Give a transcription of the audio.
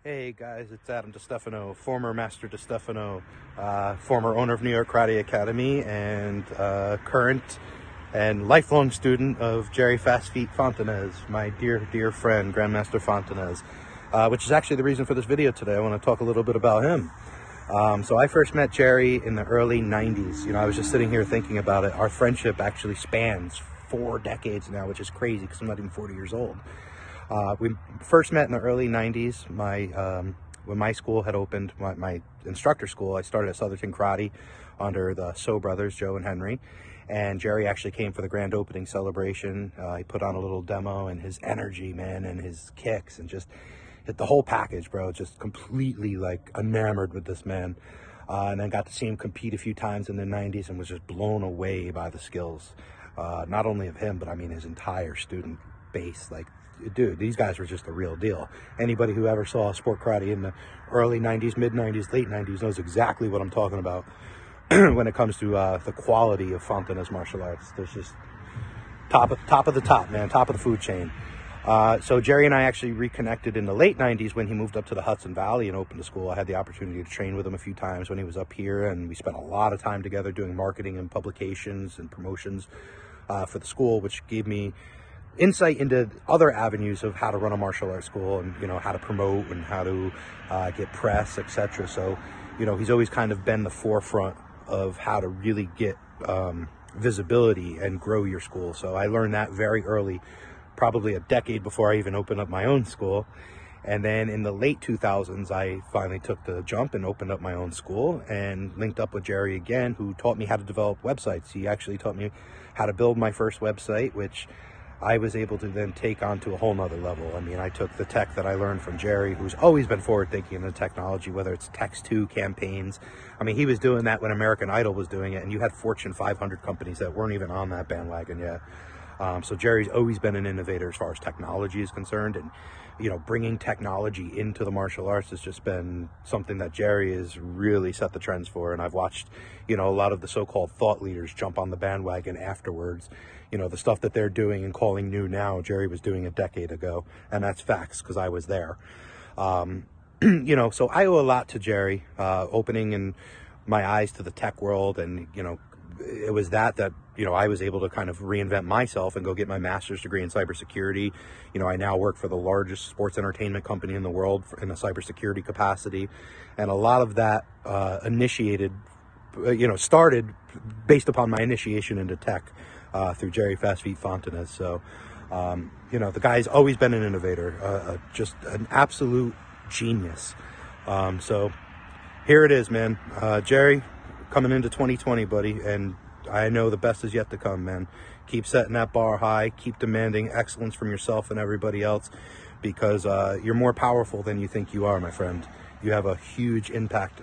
Hey guys, it's Adam DiStefano, former Master DiStefano, former owner of New York Karate Academy, and current and lifelong student of Jerry Fast Feet Fontanez, my dear friend, Grandmaster Fontanez, which is actually the reason for this video today. I want to talk a little bit about him. So I first met Jerry in the early 90s. You know, I was just sitting here thinking about it. Our friendship actually spans 4 decades now, which is crazy because I'm not even 40 years old. We first met in the early 90s. When my school had opened, my instructor school, I started at Southerton Karate under the So brothers, Joe and Henry. And Jerry actually came for the grand opening celebration. He put on a little demo, and his energy, man, and his kicks, and just hit the whole package, bro. Just completely like enamored with this man. And then got to see him compete a few times in the 90s and was just blown away by the skills. Not only of him, but I mean his entire student base. Like, dude, these guys were just the real deal. Anybody who ever saw sport karate in the early 90s, mid 90s, late 90s knows exactly what I'm talking about when it comes to the quality of Fontanez martial arts. There's just top of the top, man, top of the food chain. So Jerry and I actually reconnected in the late 90s when he moved up to the Hudson Valley and opened a school. I had the opportunity to train with him a few times when he was up here, and we spent a lot of time together doing marketing and publications and promotions for the school, which gave me insight into other avenues of how to run a martial arts school, and you know, how to promote and how to get press, etc. So you know, he's always kind of been the forefront of how to really get visibility and grow your school. So I learned that very early, probably a decade before I even opened up my own school. And then in the late 2000s, I finally took the jump and opened up my own school and linked up with Jerry again, who taught me how to develop websites. He actually taught me how to build my first website, which I was able to then take on to a whole nother level. I mean, I took the tech that I learned from Jerry, who's always been forward thinking in the technology, whether it's text-to campaigns. I mean, he was doing that when American Idol was doing it, and you had Fortune 500 companies that weren't even on that bandwagon yet. So Jerry's always been an innovator as far as technology is concerned, and you know, bringing technology into the martial arts has just been something that Jerry has really set the trends for. And I've watched, you know, a lot of the so-called thought leaders jump on the bandwagon afterwards. You know, the stuff that they're doing and calling new now, Jerry was doing a decade ago, and that's facts because I was there. You know, so I owe a lot to Jerry, opening in my eyes to the tech world, and you know, it was that you know, I was able to kind of reinvent myself and go get my master's degree in cybersecurity. You know, I now work for the largest sports entertainment company in the world in a cybersecurity capacity, and a lot of that started based upon my initiation into tech through Jerry Fast Feet Fontanez. So you know, the guy's always been an innovator, just an absolute genius. So here it is, man. Jerry, coming into 2020, buddy, and I know the best is yet to come, man. Keep setting that bar high. Keep demanding excellence from yourself and everybody else, because you're more powerful than you think you are, my friend. You have a huge impact